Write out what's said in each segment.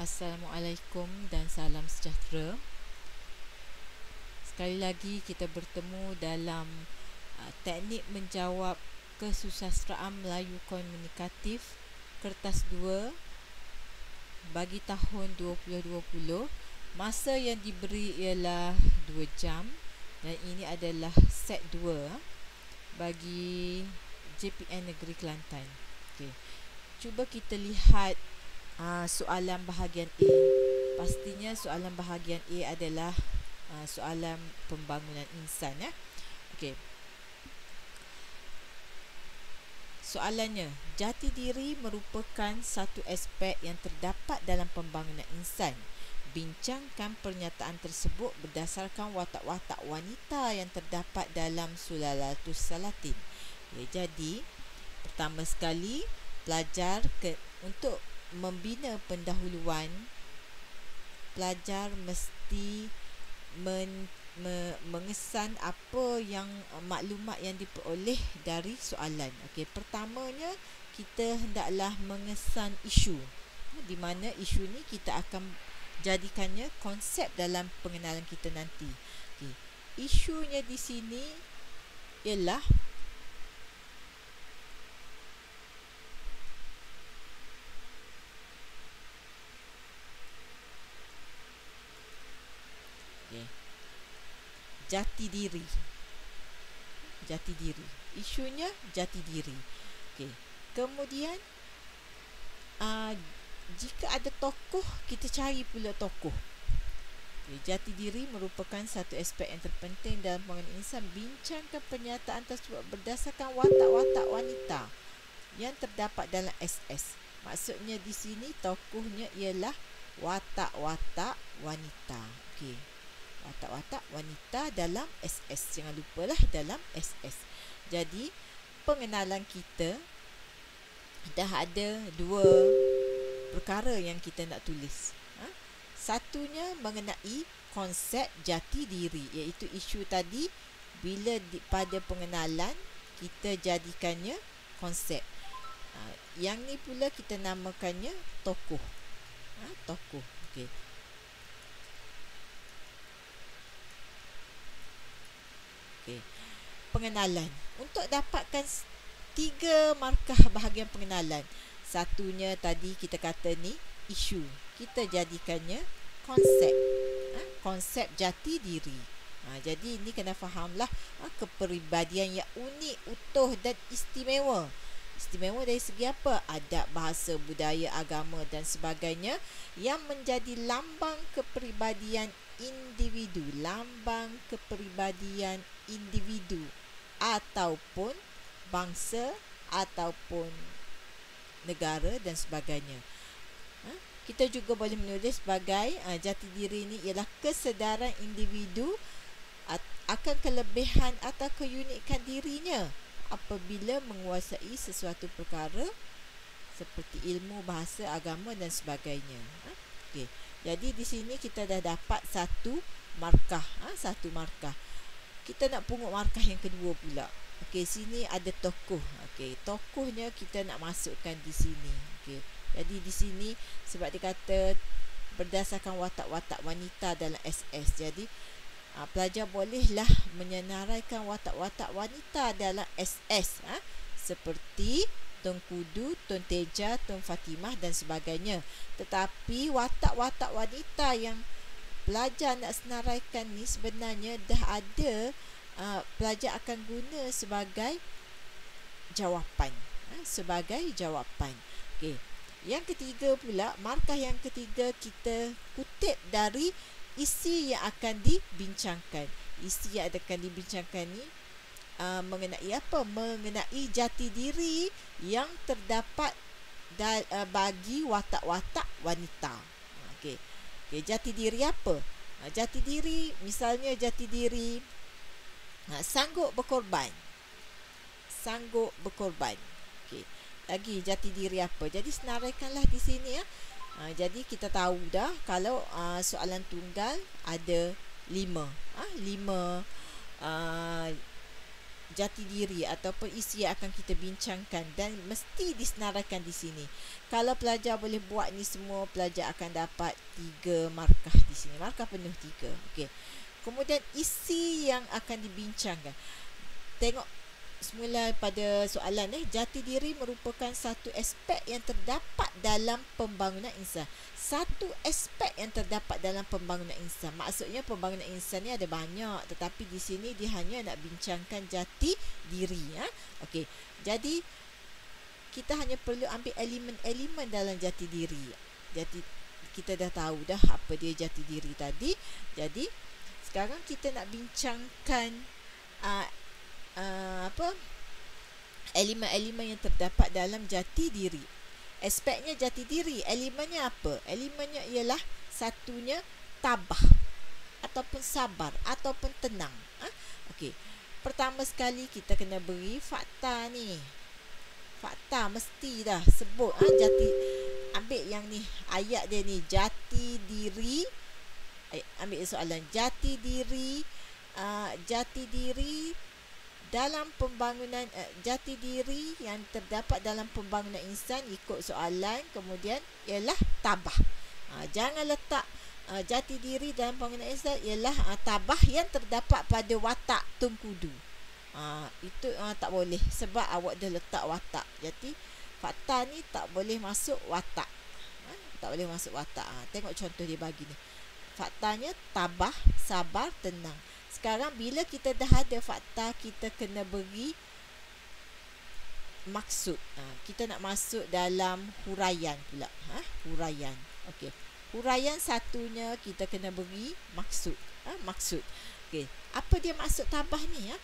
Assalamualaikum dan salam sejahtera. Sekali lagi kita bertemu dalam teknik menjawab kesusasteraan Melayu komunikatif kertas 2 bagi tahun 2020. Masa yang diberi ialah 2 jam dan ini adalah set 2 bagi JPN Negeri Kelantan. Okey. Cuba kita lihat soalan bahagian A. Pastinya soalan bahagian A adalah soalan pembangunan insan ya. Okey. Soalannya, jati diri merupakan satu aspek yang terdapat dalam pembangunan insan. Bincangkan pernyataan tersebut berdasarkan watak-watak wanita yang terdapat dalam Sulalatus Salatin. Ya, jadi pertama sekali pelajar untuk membina pendahuluan, pelajar mesti mengesan apa yang maklumat yang diperoleh dari soalan. Okey, pertamanya kita hendaklah mengesan isu, di mana isu ni kita akan jadikannya konsep dalam pengenalan kita nanti. Okey, isunya di sini ialah jati diri. Jati diri. Isunya jati diri. Okey. Kemudian jika ada tokoh, kita cari pula tokoh. Okay. Jati diri merupakan satu aspek yang terpenting dalam pembangunan insan. Bincangkan pernyataan tersebut berdasarkan watak-watak wanita yang terdapat dalam SS. Maksudnya di sini tokohnya ialah watak-watak wanita. Okey. Watak-watak wanita dalam SS. Jangan lupalah dalam SS. Jadi pengenalan kita dah ada dua perkara yang kita nak tulis. Satunya mengenai konsep jati diri, iaitu isu tadi. Bila pada pengenalan kita jadikannya konsep. Yang ni pula kita namakannya tokoh. Tokoh. Okey. Pengenalan. Untuk dapatkan 3 markah bahagian pengenalan. Satunya tadi kita kata ni isu. Kita jadikannya konsep. Konsep jati diri. Jadi ini kena fahamlah kepribadian yang unik, utuh dan istimewa. Istimewa dari segi apa? Adab, bahasa, budaya, agama dan sebagainya yang menjadi lambang kepribadian individu. Lambang kepribadian individu ataupun bangsa ataupun negara dan sebagainya. Kita juga boleh menulis sebagai jati diri ini ialah kesedaran individu akan kelebihan atau keunikan dirinya apabila menguasai sesuatu perkara seperti ilmu, bahasa, agama dan sebagainya. Okey. Jadi di sini kita dah dapat satu markah. Satu markah. Kita nak pungut markah yang kedua pula. Okey, sini ada tokoh. Okey, tokohnya kita nak masukkan di sini. Okey. Jadi di sini sebab dia kata berdasarkan watak-watak wanita dalam SS. Jadi pelajar bolehlah menyenaraikan watak-watak wanita dalam SS. Seperti Tun Kudu, Tun Teja, Tun Fatimah dan sebagainya. Tetapi watak-watak wanita yang pelajar nak senaraikan ni sebenarnya dah ada, pelajar akan guna sebagai jawapan. Sebagai jawapan. Okey. Yang ketiga pula, markah yang ketiga kita kutip dari isi yang akan dibincangkan. Isi yang akan dibincangkan ni mengenai apa? Mengenai jati diri yang terdapat bagi watak-watak wanita. Okey. Okay, jati diri apa? Jati diri, misalnya jati diri sanggup berkorban. Sanggup berkorban. Okey. Lagi jati diri apa? Jadi senaraikanlah di sini ya. Jadi kita tahu dah kalau soalan tunggal ada 5. 5 jati diri ataupun isi yang akan kita bincangkan dan mesti disenaraikan di sini. Kalau pelajar boleh buat ni semua, pelajar akan dapat 3 markah di sini. Markah penuh 3. Okey. Kemudian isi yang akan dibincangkan. Tengok semula pada soalan jati diri merupakan satu aspek yang terdapat dalam pembangunan insan. Satu aspek yang terdapat dalam pembangunan insan. Maksudnya pembangunan insan ni ada banyak, tetapi di sini dia hanya nak bincangkan jati diri. Okey. Jadi kita hanya perlu ambil elemen-elemen dalam jati diri. Jadi kita dah tahu dah apa dia jati diri tadi. Jadi sekarang kita nak bincangkan elemen-elemen yang terdapat dalam jati diri. Aspeknya jati diri, elemennya apa? Elemennya ialah satunya tabah ataupun sabar ataupun tenang. Okey. Pertama sekali kita kena beri fakta ni. Fakta mesti dah sebut jati. Ambil yang ni, ayat dia ni, jati diri. Ambil soalan jati diri dalam pembangunan jati diri yang terdapat dalam pembangunan insan ikut soalan, kemudian ialah tabah. Jangan letak jati diri dalam pembangunan insan ialah tabah yang terdapat pada watak tungkudu. Itu tak boleh sebab awak dah letak watak. Jadi fakta ni tak boleh masuk watak. Tak boleh masuk watak. Tengok contoh dia bagi ni. Faktanya tabah, sabar, tenang. Sekarang bila kita dah ada fakta, kita kena beri maksud. Kita nak masuk dalam huraian pula. Huraian. Okey. Huraian satunya kita kena beri maksud. Maksud. Okey. Apa dia maksud tabah ni?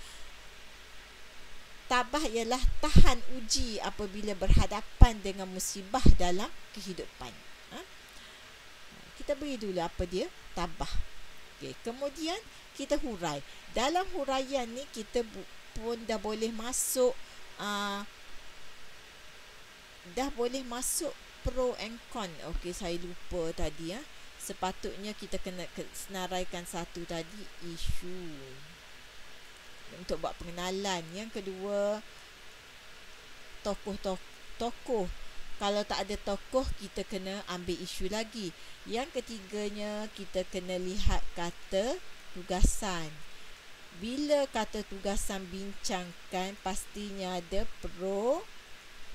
Tabah ialah tahan uji apabila berhadapan dengan musibah dalam kehidupan. Kita beri dulu apa dia tabah. Okey, kemudian kita hurai. Dalam huraian ni kita pun dah boleh masuk pro and con. Okey, saya lupa tadi sepatutnya kita kena senaraikan satu tadi isu untuk buat pengenalan. Yang kedua tokoh. Kalau tak ada tokoh, kita kena ambil isu lagi. Yang ketiganya, kita kena lihat kata tugasan. Bila kata tugasan bincangkan, pastinya ada pro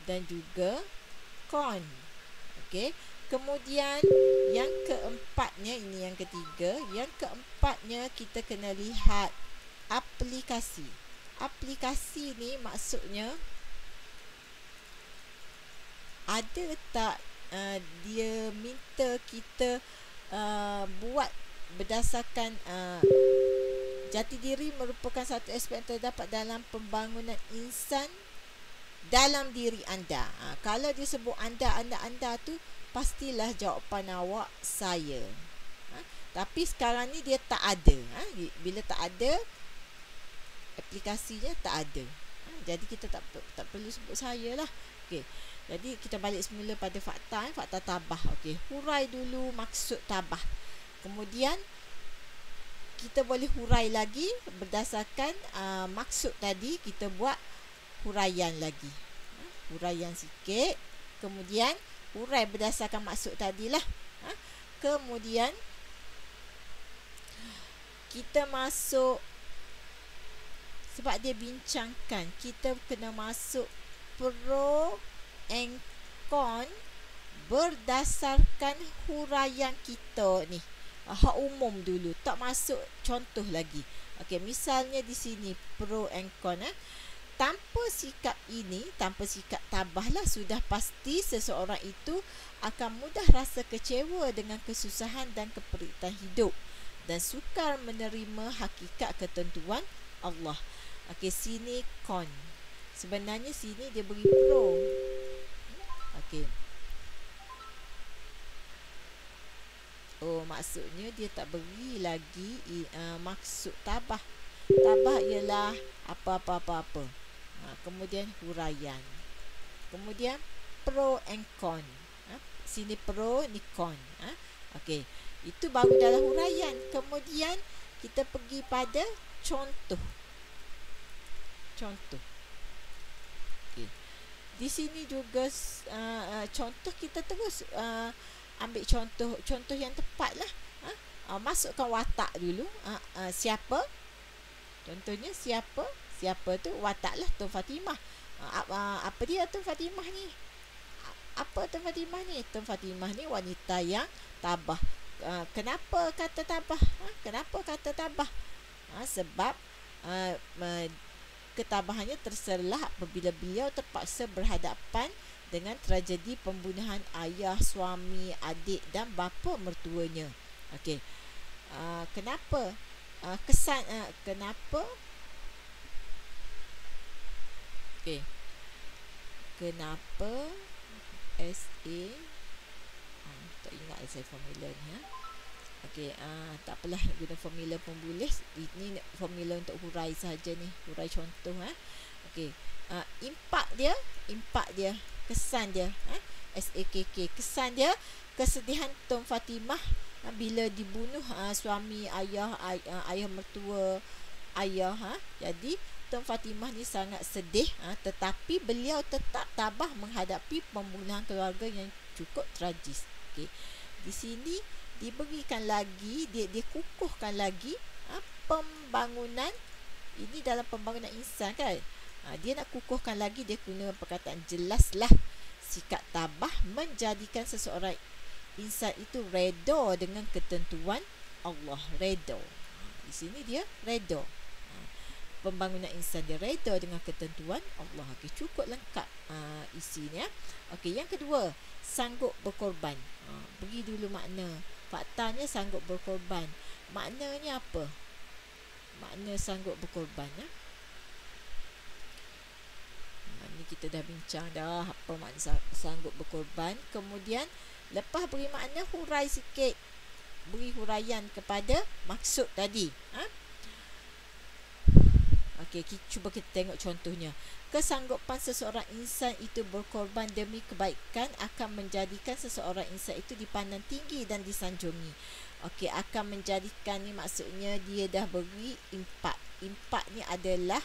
dan juga con. Okey. Kemudian yang keempatnya, ini yang ketiga. Yang keempatnya, kita kena lihat aplikasi. Aplikasi ni maksudnya ada tak dia minta kita buat berdasarkan jati diri merupakan satu aspek yang terdapat dalam pembangunan insan dalam diri anda. Kalau dia sebut anda tu, pastilah jawapan awak saya. Tapi sekarang ni dia tak ada. Bila tak ada, aplikasinya tak ada. Jadi kita tak perlu sebut saya lah. Okey. Jadi kita balik semula pada fakta, fakta tabah. Okey, hurai dulu maksud tabah. Kemudian kita boleh hurai lagi berdasarkan maksud tadi, kita buat huraian lagi. Huraian sikit. Kemudian hurai berdasarkan maksud tadilah. Kemudian kita masuk, sebab dia bincangkan, kita kena masuk pro and con berdasarkan huraian kita ni. Hak umum dulu, tak masuk contoh lagi. Okey, misalnya di sini pro and con. Tanpa sikap ini, tanpa sikap tabah lah, sudah pasti seseorang itu akan mudah rasa kecewa dengan kesusahan dan keperitan hidup dan sukar menerima hakikat ketentuan Allah. Okey, sini con. Sebenarnya sini dia beri pro. Okey. Oh, maksudnya dia tak beri lagi maksud tabah. Tabah ialah apa-apa-apa-apa. Kemudian huraian. Kemudian pro and con. Sini pro, ni con. Okey. Itu baru dalam huraian. Kemudian kita pergi pada contoh. contoh. Okey. Di sini juga contoh, kita terus ambil contoh yang tepat lah. Masukkan watak dulu. Siapa? Contohnya siapa? Siapa tu watak lah Tun Fatimah. Apa dia Tun Fatimah ni? Apa Tun Fatimah ni? Tun Fatimah ni wanita yang tabah. Kenapa kata tabah? Kenapa kata tabah? Sebab ketabahannya terserlah apabila beliau terpaksa berhadapan dengan tragedi pembunuhan ayah, suami, adik dan bapa mertuanya. Okey. Kenapa? Kenapa? Okey. Kenapa SA tak ingat saya formula ni. Okey, tak apalah, guna formula pun boleh. Ini formula untuk hurai saja ni, hurai contoh. Okey, impak dia, kesan dia, SAKK, kesan dia, kesedihan Tun Fatimah bila dibunuh suami, ayah mertua ayah. Jadi Tun Fatimah ni sangat sedih, tetapi beliau tetap tabah menghadapi pembunuhan keluarga yang cukup tragis. Okey, di sini diberikan lagi, dia kukuhkan lagi pembangunan ini dalam pembangunan insan kan. Dia nak kukuhkan lagi, dia guna perkataan jelaslah sikap tabah menjadikan seseorang insan itu redha dengan ketentuan Allah. Redha. Di sini dia redha. Pembangunan insan dia redha dengan ketentuan Allah. Okey, cukup lengkap isinya. Okey, yang kedua, sanggup berkorban. Beri dulu makna. Faktanya sanggup berkorban. Maknanya apa? Makna sanggup berkorban. Ini kita dah bincang dah apa makna sanggup berkorban. Kemudian lepas beri makna, hurai sikit. Beri huraian kepada maksud tadi. Okey, cuba kita tengok contohnya. Kesanggupan seseorang insan itu berkorban demi kebaikan akan menjadikan seseorang insan itu dipandang tinggi dan disanjungi. Okey, akan menjadikan ni maksudnya dia dah beri impak. Impak ni adalah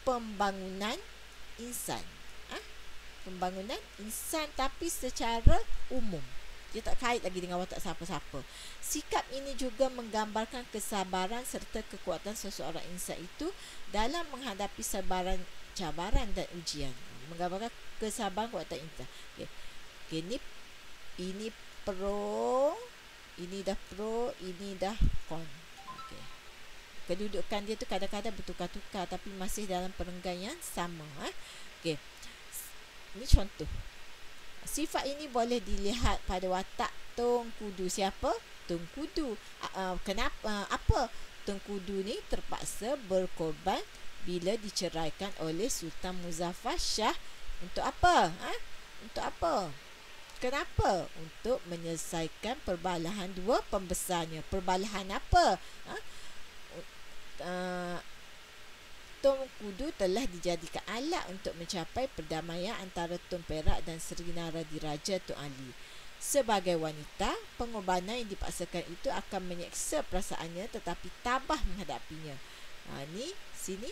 pembangunan insan. Pembangunan insan tapi secara umum. Dia tak kait lagi dengan watak siapa-siapa. Sikap ini juga menggambarkan kesabaran serta kekuatan seseorang insan itu dalam menghadapi sebaran cabaran dan ujian. Menggambarkan kesabaran kekuatan insan. Okay, ini pro, ini dah pro, ini dah con. Okay. Kedudukan dia tu kadang-kadang bertukar-tukar tapi masih dalam perenggan yang sama. Okay. Ini contoh. Sifat ini boleh dilihat pada watak Tengkudu. Siapa? Tengkudu. Kenapa? Apa? Tengkudu ni terpaksa berkorban bila diceraikan oleh Sultan Muzaffar Shah. Untuk apa? Untuk apa? Kenapa? Untuk menyelesaikan perbalahan dua pembesarnya. Perbalahan apa? Tengkudu telah dijadikan alat untuk mencapai perdamaian antara Tun Perak dan Seri Naradiraja Tun Ali. Sebagai wanita, pengorbanan yang dipaksakan itu akan menyeksa perasaannya tetapi tabah menghadapinya. Ni sini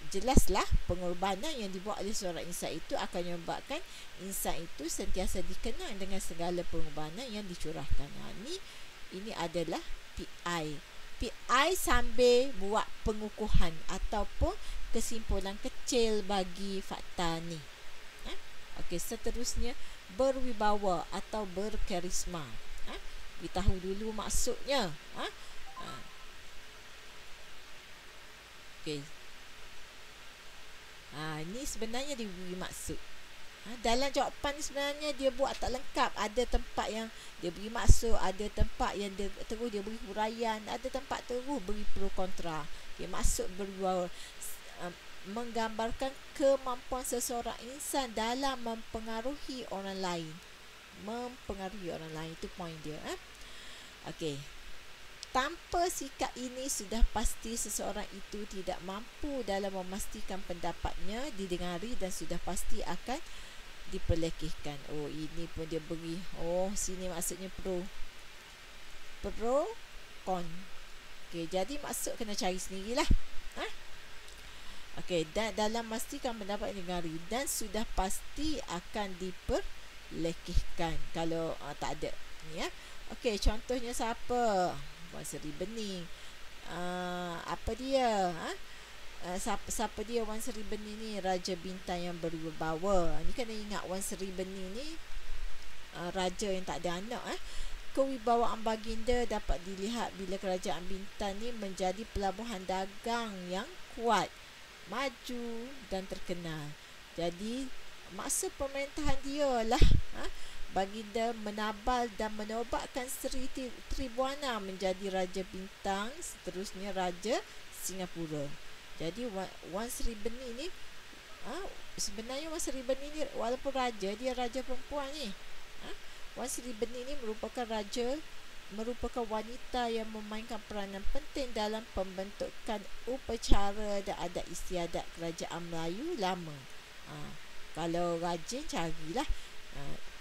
jelaslah pengorbanan yang dibuat oleh seorang insan itu akan menyebabkan insan itu sentiasa dikenang dengan segala pengorbanan yang dicurahkan. Ini adalah PI. PI sambil buat pengukuhan ataupun kesimpulan kecil bagi fakta ni. Okey, seterusnya berwibawa atau berkarisma. Beritahu dulu maksudnya. Okey. Ini sebenarnya diberi maksud. Dalam jawapan ni sebenarnya dia buat tak lengkap. Ada tempat yang dia beri maksud, ada tempat yang dia terus dia beri huraian, ada tempat terus beri pro kontra. Dia maksud berwibawa menggambarkan kemampuan seseorang insan dalam mempengaruhi orang lain. Mempengaruhi orang lain, itu poin dia. Okey. Tanpa sikap ini sudah pasti seseorang itu tidak mampu dalam memastikan pendapatnya didengari dan sudah pasti akan diperlekehkan. Ini pun dia beri. Sini maksudnya pro, con. Okey, jadi maksud kena cari sendirilah. Okey, dan dalam memastikan pendapat negara dan sudah pasti akan diperlekehkan kalau tak ada ni ya. Okey, contohnya siapa? Wan Sri Bening. Apa dia? Siapa dia Wan Sri Bening ni? Raja bintang yang berwibawa. Ni kena ingat Wan Sri Bening ni raja yang tak ada anak. Kewibawaan baginda dapat dilihat bila kerajaan bintang ni menjadi pelabuhan dagang yang kuat, maju dan terkenal. Jadi masa pemerintahan dia lah baginda menabal dan menobatkan Sri Tribuana menjadi Raja Bintang, seterusnya Raja Singapura. Jadi Wan Sri Bening ni sebenarnya Wan Sri Bening ni walaupun raja, dia raja perempuan ni. Wan Sri Bening ni merupakan wanita yang memainkan peranan penting dalam pembentukan upacara dan adat istiadat kerajaan Melayu lama. Kalau rajin carilah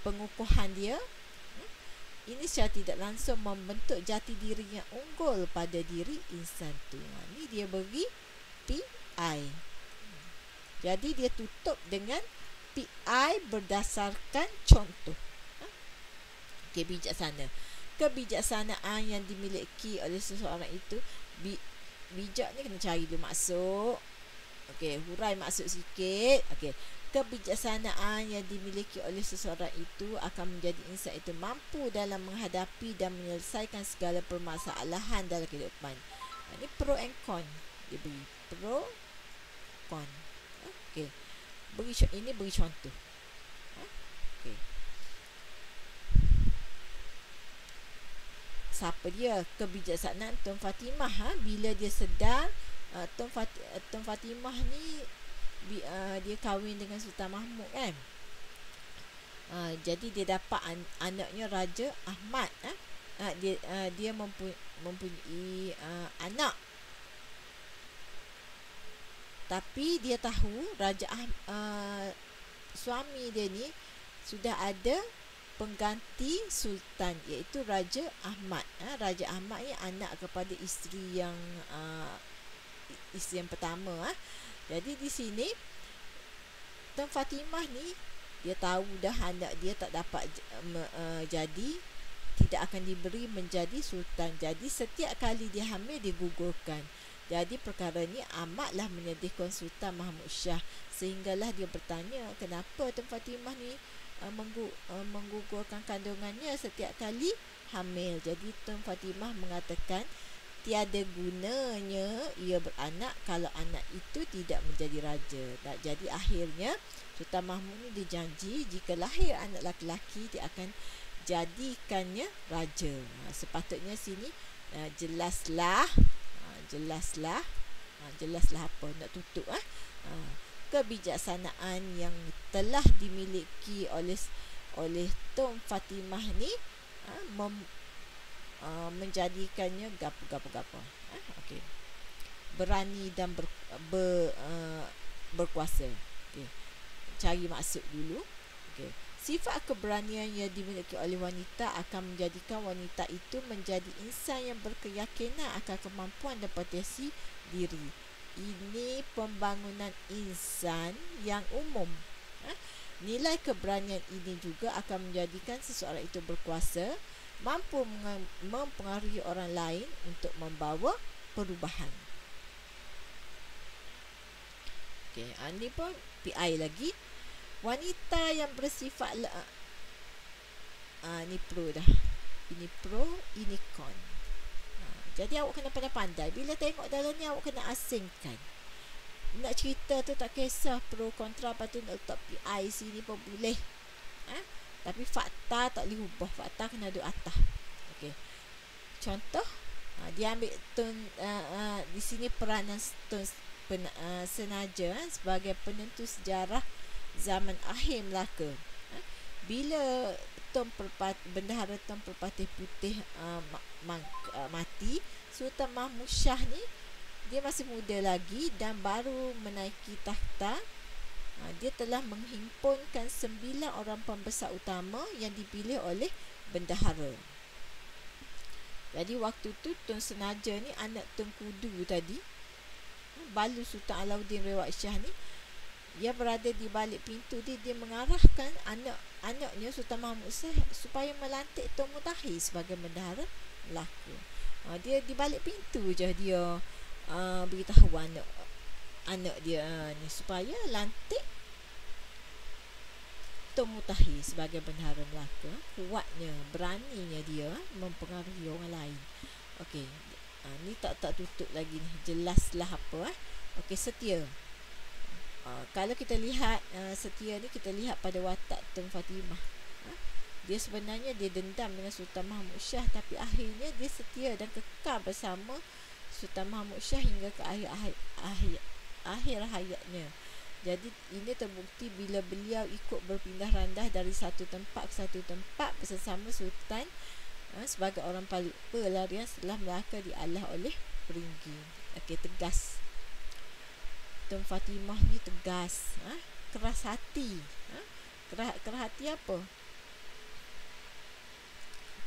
pengukuhan dia. Ini secara tidak langsung membentuk jati diri yang unggul pada diri insan tu. Ni dia beri PI. Jadi dia tutup dengan PI berdasarkan contoh. Okey, bijaksana. Kebijaksanaan yang dimiliki oleh seseorang itu, bijak ni kena cari dulu maksud. Okey, hurai maksud sikit. Okey, kebijaksanaan yang dimiliki oleh seseorang itu akan menjadi insan itu mampu dalam menghadapi dan menyelesaikan segala permasalahan dalam kehidupan. Ini pro and con. Dia beri pro, con. Okey. Ini beri contoh. Okey. Siapa dia? Kebijaksanaan Tun Fatimah. Bila dia sedar Tun Fatimah ni dia kahwin dengan Sultan Mahmud kan. Jadi dia dapat anaknya Raja Ahmad. Dia mempunyai anak. Tapi dia tahu suami dia ni sudah ada pengganti sultan, iaitu Raja Ahmad. Raja Ahmad ni anak kepada isteri yang pertama. Jadi di sini Tun Fatimah ni dia tahu dah anak dia tak dapat jadi, tidak akan diberi menjadi sultan. Jadi setiap kali dia hamil dia gugurkan. Jadi perkara ni amatlah menyedihkan Sultan Mahmud Shah, sehinggalah dia bertanya kenapa Tun Fatimah ni menggugurkan kandungannya setiap kali hamil. Jadi Tun Fatimah mengatakan tiada gunanya ia beranak kalau anak itu tidak menjadi raja. Jadi akhirnya Sultan Mahmud ni dia janji jika lahir anak lelaki dia akan jadikannya raja. Sepatutnya sini jelaslah apa nak tutup kebijaksanaan yang telah dimiliki oleh Tun Fatimah ni menjadikannya gapo. Okey. Berani dan berkuasa. Okey. Cari maksud dulu. Okey. Sifat keberanian yang dimiliki oleh wanita akan menjadikan wanita itu menjadi insan yang berkeyakinan akan kemampuan dan potensi diri. Ini pembangunan insan yang umum. Nilai keberanian ini juga akan menjadikan seseorang itu berkuasa, mampu mempengaruhi orang lain untuk membawa perubahan. Okey, ini pun PI lagi. Wanita yang bersifat ni pro dah. Ini pro, ini con. Jadi awak kena pandai-pandai. Bila tengok dalam ni awak kena asingkan. Nak cerita tu tak kisah pro kontra, lepas tu nak letak PI sini pun boleh. Tapi fakta tak boleh ubah. Fakta kena duduk atas. Okey. Contoh, dia ambil di sini peranan Senaja sebagai penentu sejarah zaman akhir Melaka. Bila Bendahara Tun Perpatih Putih mati, Sultan Mahmud Shah ni dia masih muda lagi dan baru menaiki takhta. Dia telah menghimpunkan 9 orang pembesar utama yang dipilih oleh bendahara. Jadi waktu tu Tun Senaja ni anak Tun Kudu tadi, Balu Sultan Alauddin Rewak Shah ni, dia berada di balik pintu dia mengarahkan anak-anaknya Sultan Mahmud Shah supaya melantik Tun Mutakhir sebagai bendahara Melaka. Dia di balik pintu je dia beritahu anak dia ni supaya lantik Tun Mutakhir sebagai bendahara Melaka. Kuatnya, beraninya dia mempengaruhi orang lain. Okey, ni tak tutup lagi ni, jelaslah apa. Okey, setia. Kalau kita lihat setia ni, kita lihat pada watak Tun Fatimah. Dia sebenarnya dia dendam dengan Sultan Mahmud Shah, tapi akhirnya dia setia dan kekal bersama Sultan Mahmud Shah hingga ke akhir hayatnya. Jadi ini terbukti bila beliau ikut berpindah randah dari satu tempat ke satu tempat bersama Sultan sebagai orang pelarian setelah Melaka dialah oleh Peringgi. Okey, tegas. Tun Fatimah ni tegas, keras hati. Keras hati apa?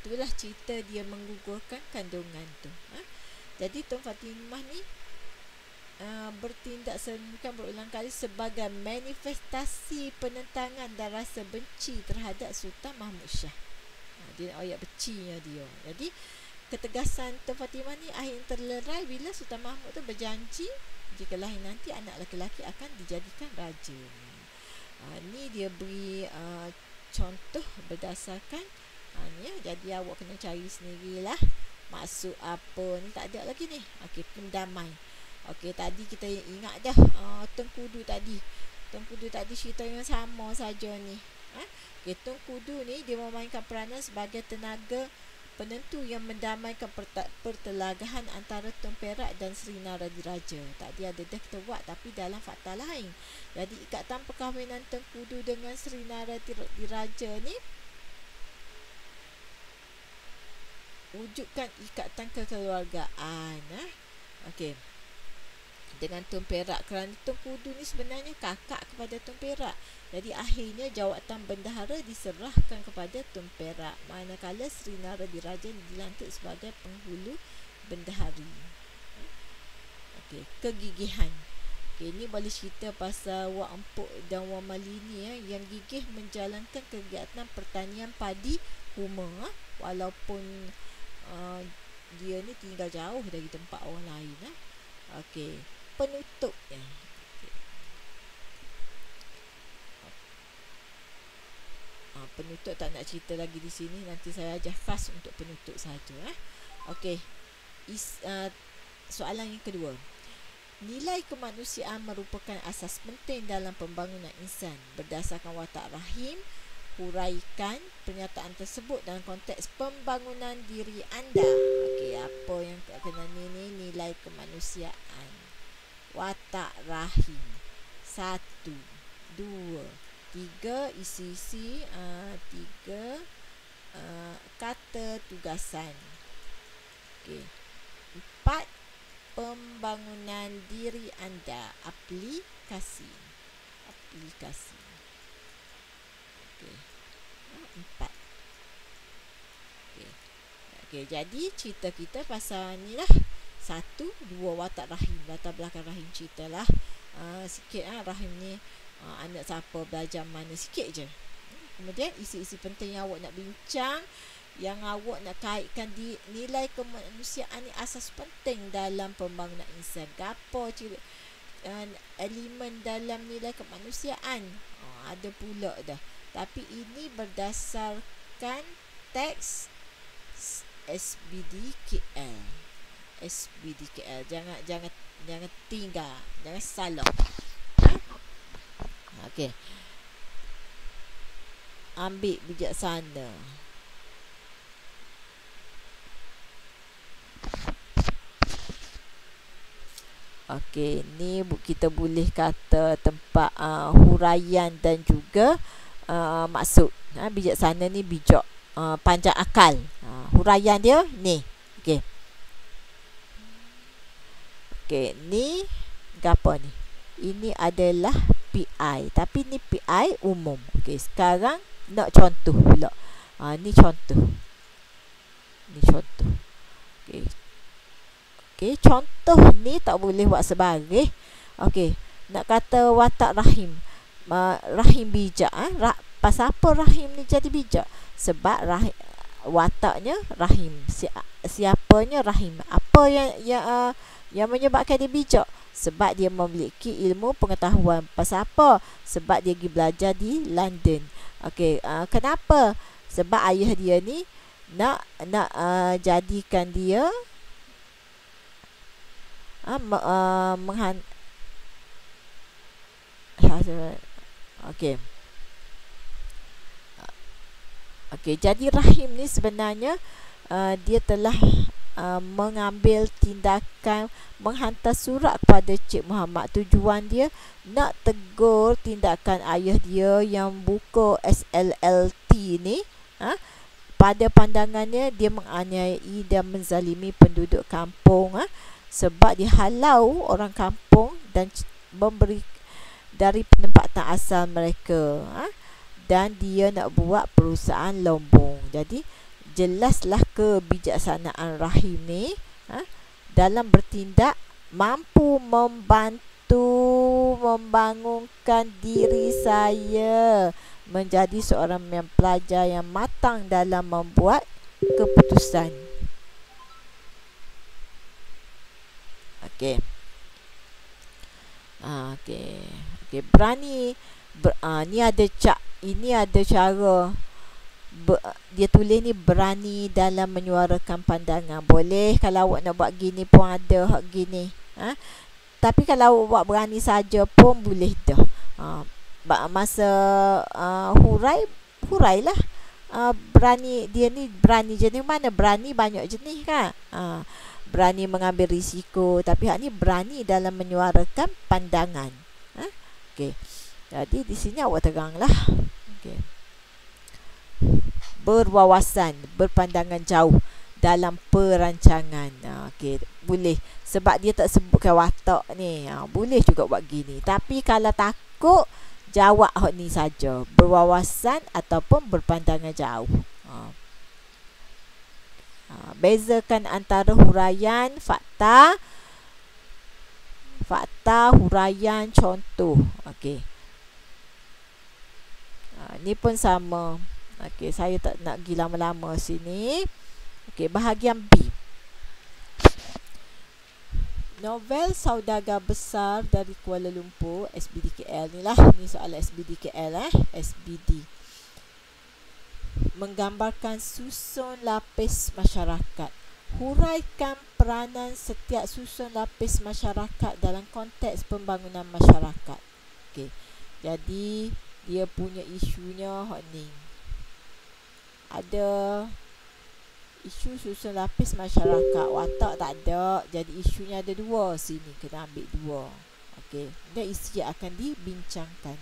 Itulah cerita dia menggugurkan kandungan tu. Jadi Tun Fatimah ni bertindak sedemikian berulang kali sebagai manifestasi penentangan dan rasa benci terhadap Sultan Mahmud Shah. Dia ayat bencinya dia. Jadi ketegasan Tun Fatimah ni akhirnya terlerai bila Sultan Mahmud tu berjanji jika lahir nanti anak lelaki akan dijadikan raja. Ni dia beri contoh berdasarkan ni ya. Jadi awak kena cari sendirilah maksud apa ni, tak ada lagi ni. Okey, pendamai. Okey, tadi kita ingat dah Tengkudu tadi cerita yang sama saja ni. Okey, Tengkudu ni dia memainkan peranan sebagai tenaga penentu yang mendamaikan pertelagahan antara Tun Perak dan Sri Naradiraja. Tadi ada dah kita buat, tapi dalam fakta lain. Jadi ikatan perkahwinan Tengkudu dengan Sri Naradiraja ni wujudkan ikatan kekeluargaan. Okey, dengan Tun Perak, kerana Tengkudu ni sebenarnya kakak kepada Tun Perak. Jadi akhirnya jawatan bendahara diserahkan kepada Tun Perak, manakala Sri Naradiraja dilantik sebagai penghulu bendahari. Okey, kegigihan. Okey, ni boleh cerita pasal Wak Empuk dan Wak Malini yang gigih menjalankan kegiatan pertanian padi Huma walaupun dia ni tinggal jauh dari tempat orang lain. Okey, penutup ya. Penutup tak nak cerita lagi di sini, nanti saya ajar khas untuk penutup saja. Okey, soalan yang kedua. Nilai kemanusiaan merupakan asas penting dalam pembangunan insan. Berdasarkan watak rahim, huraikan pernyataan tersebut dalam konteks pembangunan diri anda. Okey, apa yang kena ni nilai kemanusiaan. Watak rahim. 1, 2, 3 isi-isi 3 kata tugasan. Okey. 4 pembangunan diri anda, aplikasi. Okey. 4. Okey, jadi cerita kita pasal ni lah. 1, 2 watak rahim, latar belakang rahim ceritalah sikit rahim ni anak siapa, belajar mana, sikit je. Kemudian isi-isi penting yang awak nak bincang, yang awak nak kaitkan di nilai kemanusiaan ni asas penting dalam pembangunan insan. Gapo elemen dalam nilai kemanusiaan? Ada pula dah. Tapi ini berdasarkan teks SBDKL. Jangan tinggal, jangan salah. Okey. Ambil bijaksana. Okey, ni kita boleh kata tempat huraian dan juga maksud. Bijaksana ni bijak, panjang akal. Huraian dia ni. Okey. Okey, ni gapo ni? Ini adalah PI, tapi ni PI umum. Okey, sekarang nak contoh pula. Ni contoh. Okey. Okey, contoh ni tak boleh buat sebaris. Okey, nak kata watak rahim. Rahim bijak. Pasal apa rahim ni jadi bijak? Sebab wataknya rahim. Siapanya rahim? Apa yang menyebabkan dia bijak? Sebab dia memiliki ilmu pengetahuan. Pasal apa? Sebab dia pergi belajar di London. Okey, kenapa? Sebab ayah dia ni nak jadikan dia okey. Okey, jadi rahim ni sebenarnya dia telah mengambil tindakan menghantar surat kepada Cik Muhammad. Tujuan dia nak tegur tindakan ayah dia yang buka SLLT ni. Pada pandangannya dia menganiayai dan menzalimi penduduk kampung, sebab dia halau orang kampung dan memberi dari penempatan asal mereka, dan dia nak buat perusahaan lombong. Jadi jelaslah kebijaksanaan rahim ni dalam bertindak mampu membantu membangunkan diri saya menjadi seorang yang pelajar yang matang dalam membuat keputusan. Okey. Okey, berani ni ada ini ada cara dia tulis ni, berani dalam menyuarakan pandangan. Boleh kalau awak nak buat gini pun ada hak gini. Tapi kalau awak berani saja pun boleh dah. Masa hurailah. Berani, dia ni berani jenis mana? Berani banyak jenis kan. Berani mengambil risiko, tapi hak ni berani dalam menyuarakan pandangan. Okey. Jadi di sini awak teranglah. Okey. Berwawasan, berpandangan jauh dalam perancangan. Okey, boleh. Sebab dia tak sebutkan watak ni. Boleh juga buat gini. Tapi kalau takut, jawab hak ni saja. Berwawasan ataupun berpandangan jauh. Bezakan antara huraian fakta, huraian contoh. Okey. Ni pun sama. Okey, saya tak nak pergi lama-lama sini. Okey, bahagian B. Novel Saudagar Besar dari Kuala Lumpur, SBDKL ni lah. Ni soalan SBDKL SBD. Menggambarkan susun lapis masyarakat. Huraikan peranan setiap susun lapis masyarakat dalam konteks pembangunan masyarakat. Okey. Jadi dia punya isunya hak ni. Ada isu susun lapis masyarakat, watak tak ada. Jadi isunya ada dua sini, kena ambil dua. Okey, dan isi yang akan dibincangkan.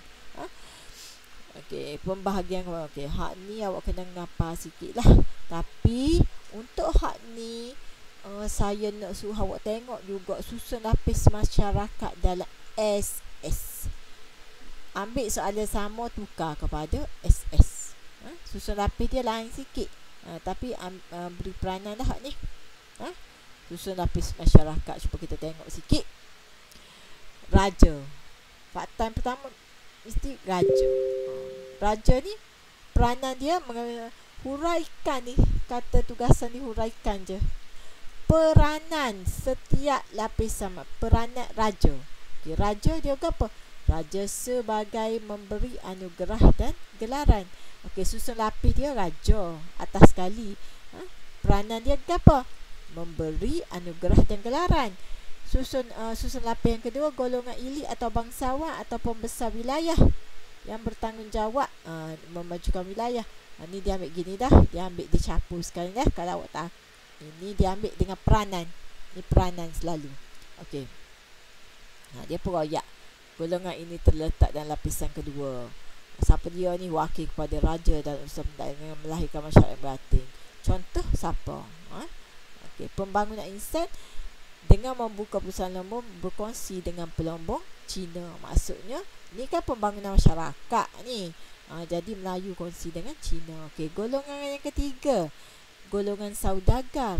Okey, pembahagian. Okey, hak ni awak kena ngapa sikit lah. Tapi untuk hak ni saya nak suruh awak tengok juga susun lapis masyarakat dalam SS. Ambil soalan sama, tukar kepada SS. Susun lapis dia lain sikit. Tapi beri peranan dah hak ni. Susun lapis masyarakat. Cuba kita tengok sikit. Raja. Fakta yang pertama mesti raja. Raja ni peranan dia huraikan ni. Kata tugasan ni huraikan je. Peranan setiap lapisan. Peranan raja. Okay, raja dia apa? Raja sebagai memberi anugerah dan gelaran. Okey, susun lapis dia raja atas sekali. Peranan dia apa? Memberi anugerah dan gelaran. Susun lapis yang kedua, golongan elit atau bangsawan ataupun besar wilayah yang bertanggungjawab memajukan wilayah. Ni dia ambil gini dah, dia ambil dicapu sekali dah. Kalau awak tak, ini dia ambil dengan peranan. Ni peranan selalu. Okey. Dia peroyak. Golongan ini terletak dalam lapisan kedua. Siapa dia ni? Wakil kepada raja dalam usaha dengan melahirkan masyarakat batin. Contoh siapa? Okey, pembangunan insan dengan membuka perusahaan lombong berkongsi dengan pelombong Cina. Maksudnya ni kan pembangunan masyarakat ni. Jadi Melayu kongsi dengan Cina. Okey, golongan yang ketiga, golongan saudagar.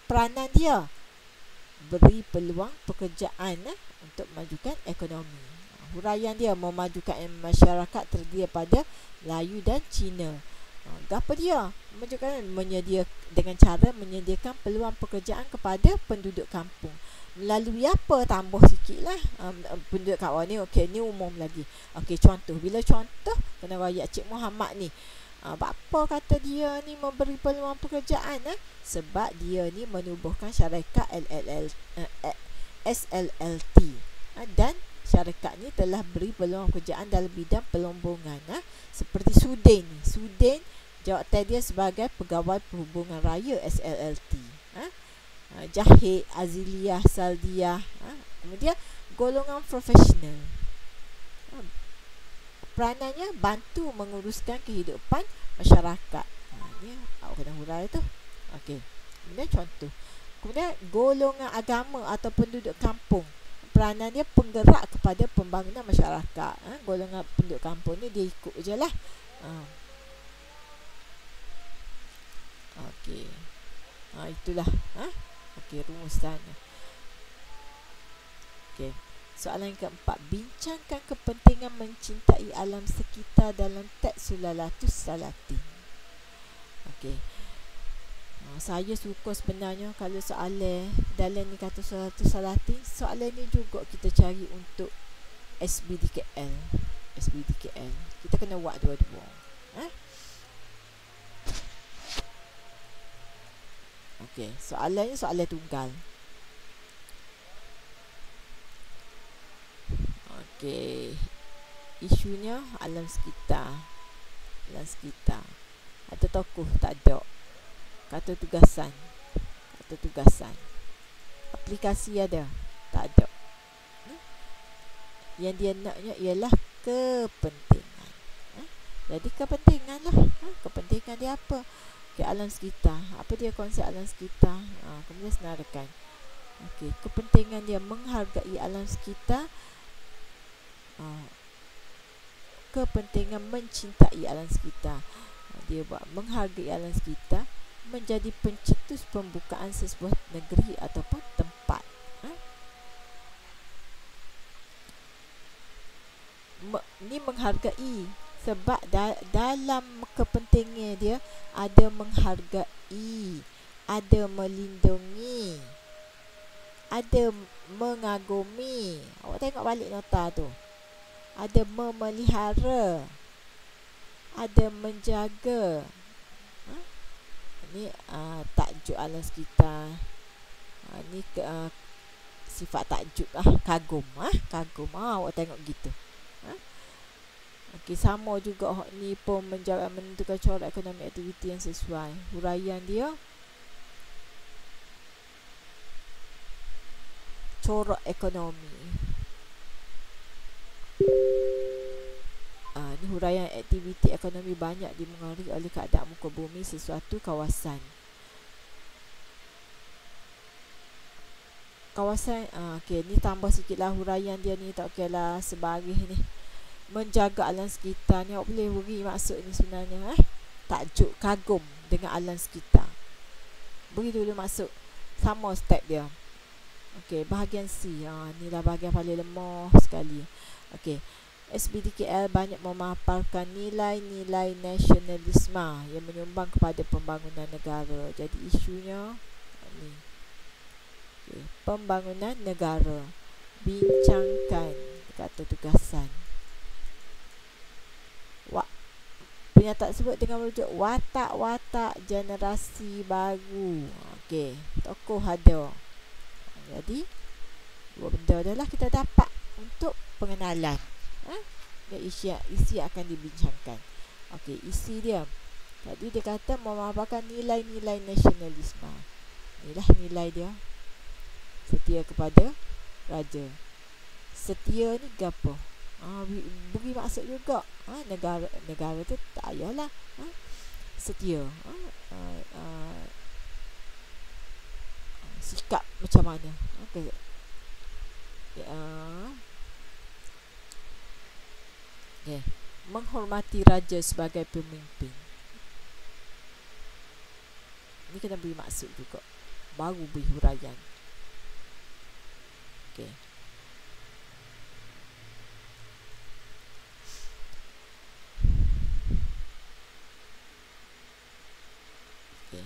Peranan dia beri peluang pekerjaan untuk memajukan ekonomi. Huraian dia memajukan masyarakat terdiri pada Melayu dan Cina. Apa dia? Dengan cara menyediakan peluang pekerjaan kepada penduduk kampung. Melalui apa? Tambah sikit lah. Penduduk kampung ni, okey, ni umum lagi. Okey, contoh. Bila contoh, kena rakyat Cik Muhammad ni. Apa kata dia ni memberi peluang pekerjaan? Sebab dia ni menubuhkan syarikat SLLT. Dan syarikat ni telah beri peluang pekerjaan dalam bidang pelombongan. Seperti Sudin ni. Sudin jawatan dia sebagai pegawai perhubungan raya SLLT. Jahid, Aziliyah, Saldiah. Kemudian golongan profesional. Peranannya bantu menguruskan kehidupan masyarakat. Ni awak kena hurai tu. Okey. Kemudian contoh. Kemudian golongan agama atau penduduk kampung. Peranan dia penggerak kepada pembangunan masyarakat. Golongan penduduk kampung ni dia ikut je lah. Okey. Itulah. Okey, rumusan. Okey. Soalan yang keempat, bincangkan kepentingan mencintai alam sekitar dalam teks Sulalatus Salatin. Okey. Saya suka sebenarnya kalau soalan dalam ni kata Sulalatus Salatin, soalan ni juga kita cari untuk SBDKL. SBDKL. Kita kena buat dua-dua. Okey, soalan ni soalan tunggal. Okey. Isunya alam sekitar. Alam sekitar. Ada tokoh? Tak ada. Kata tugasan. Kata tugasan. Aplikasi ada? Tak ada. Yang dia naknya ialah kepentingan. Jadi kepentingan lah. Kepentingan dia apa? Okay, alam sekitar. Apa dia konsep alam sekitar? Kemudian senarakan. Okay, kepentingan dia menghargai alam sekitar. Kepentingan mencintai alam sekitar. Dia buat menghargai alam sekitar menjadi pencetus pembukaan sesebuah negeri ataupun tempat. Ni menghargai sebab dalam kepentingan dia ada menghargai, ada melindungi, ada mengagumi. Awak tengok balik nota tu. Ada memelihara, ada menjaga. Ni tajuk alam sekitar. Ni sifat tajuk kagum. Kagum. Awak tengok gitu. Okey, sama juga ni pun menentukan corak ekonomi aktiviti yang sesuai. Huraian dia corak ekonomi. Ni huraian aktiviti ekonomi banyak dimengaruhi oleh keadaan muka bumi sesuatu kawasan. Kawasan, okey, ni tambah sikitlah huraian dia ni, tak okeylah sebaris ni. Menjaga alam sekitar ni awak boleh beri maksud ni sebenarnya. Tajuk kagum dengan alam sekitar. Beri dulu maksud. Sama step dia. Okey, bahagian C. Inilah bahagian paling lemah sekali. Okey. SBDKL banyak memaparkan nilai-nilai nasionalisme yang menyumbang kepada pembangunan negara. Jadi isunya ni. Okay. Pembangunan negara. Bincangkan kata tugasan. Pernyataan tersebut dengan merujuk watak-watak generasi baru. Okey, tokoh ada. Jadi dua benda adalah kita dapat untuk pengenalan. Dan isi akan dibincangkan. Okey, isi dia. Tadi dia kata memaparkan nilai-nilai nasionalisme. Inilah nilai dia. Setia kepada raja. Setia ni gapo? Beri maksud juga. Negara tu tak payahlah. Setia. Sikap macam mana? Okay. Okay. Menghormati raja sebagai pemimpin. Ni kena beri maksud juga. Baru beri huraian. Okey. Okey.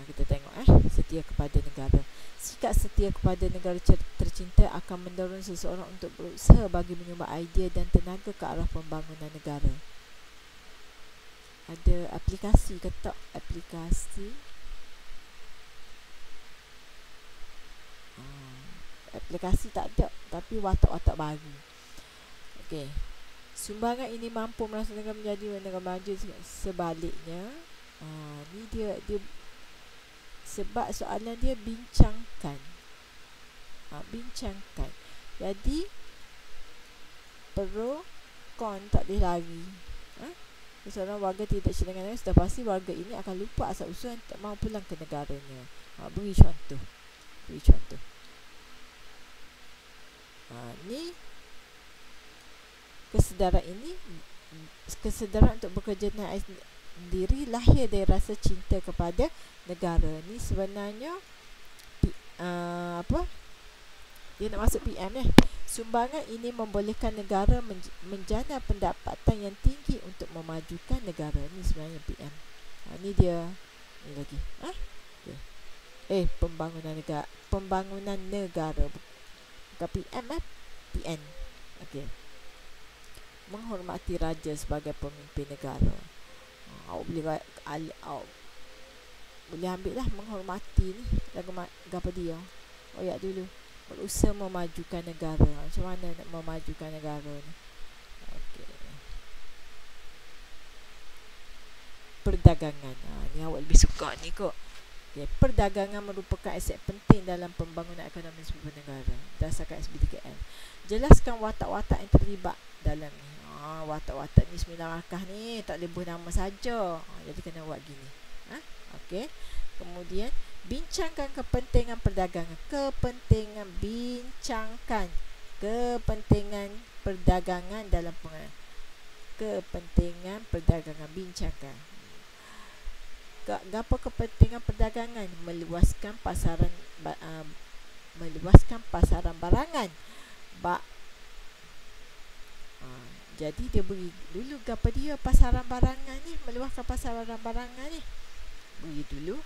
Kita tengok setia kepada negara. Sikap setia kepada negara tercinta akan mendorong seseorang untuk berusaha bagi menyumbang idea dan tenaga ke arah pembangunan negara. Ada aplikasi ke tak? Aplikasi tak ada, tapi watak-watak baru. Okey. Sumbangan ini mampu merangsang negara menjadi negara maju. Sebaliknya, ni dia sebab soalan dia bincangkan. Bincangkan. Jadi pro kon tak boleh lari. Seorang warga tidak sedengan negara, sudah pasti warga ini akan lupa asal usul dan tak mahu pulang ke negaranya. Beri contoh. Ni kesedaran untuk bekerja dengan sendiri lahir dari rasa cinta kepada negara. Ni sebenarnya dia nak masuk PM Sumbangan ini membolehkan negara menjana pendapatan yang tinggi untuk memajukan negara. Ni sebenarnya PM. Ni dia. Ni lagi. Okay. Pembangunan negara. Bukan PM PN. Okey. Menghormati raja sebagai pemimpin negara. Awak boleh ambil lah menghormati ni. Lagu apa dia? Dulu. Berusaha memajukan negara. Macam mana nak memajukan negara ni? Okey. Perdagangan. Ni awak lebih suka ni kot. Okay. Perdagangan merupakan aset penting dalam pembangunan ekonomi sebuah negara. Berdasarkan SBDKN. Jelaskan watak-watak yang terlibat dalam ni. Watak-watak ni 9 rakah ni tak boleh buat nama saja. Jadi kena buat gini. Okey. Kemudian bincangkan kepentingan perdagangan. Bincangkan kepentingan perdagangan dalam kepentingan perdagangan. Bincangkan. Apa kepentingan perdagangan? Meluaskan pasaran barangan. Jadi dia beri dulu apa dia pasaran barangan ni, meluaskan pasaran barangan ni. Beri dulu.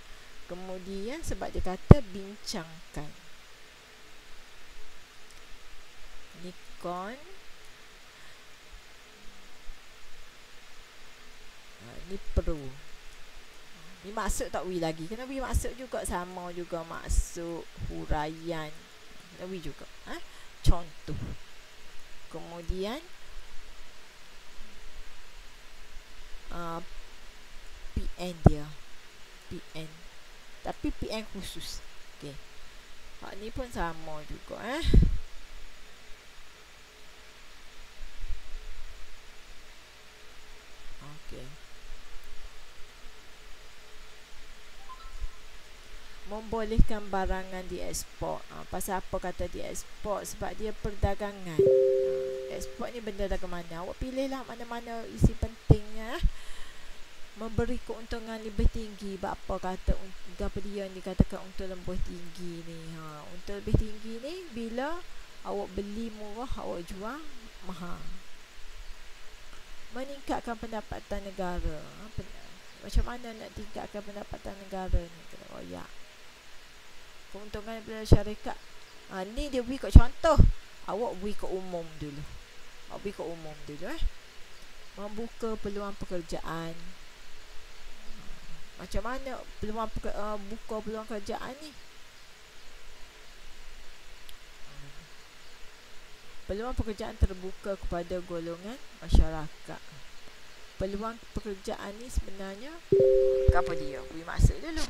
Kemudian sebab dia kata bincangkan. Nikon. Ni perlu. Ni maksud tak beri lagi. Kena beri maksud juga, sama juga maksud huraian. Kena beri juga. Contoh. Kemudian PN dia. PN. Tapi PN khusus. Okey. Ni pun sama juga Okey. Membolehkan barangan diekspor. Pasal apa kata diekspor? Sebab dia perdagangan. Ekspor ni benda dagang mana? Awak pilihlah mana-mana isi pentingnya. Memberi keuntungan lebih tinggi. Apa kata apa dia ni katakan untung lebih tinggi ni. Untung lebih tinggi ni bila awak beli murah, awak jual mahal. Meningkatkan pendapatan negara. Macam mana nak tingkatkan pendapatan negara ni? Kena royak. Keuntungan bila syarikat. Ni dia beri kat contoh. Awak beri ke umum dulu. Membuka peluang pekerjaan. Macam mana peluang buka peluang pekerjaan ni? Peluang pekerjaan terbuka kepada golongan masyarakat. Peluang pekerjaan ni sebenarnya apa dia? Beri maksud dulu.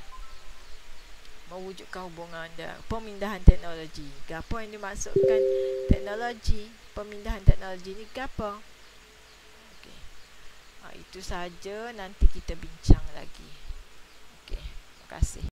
Mewujudkan hubungan dan pemindahan teknologi. Apa yang dimaksudkan teknologi? Pemindahan teknologi ni apa? Okey. Itu saja, nanti kita bincang lagi. Okey, terima kasih.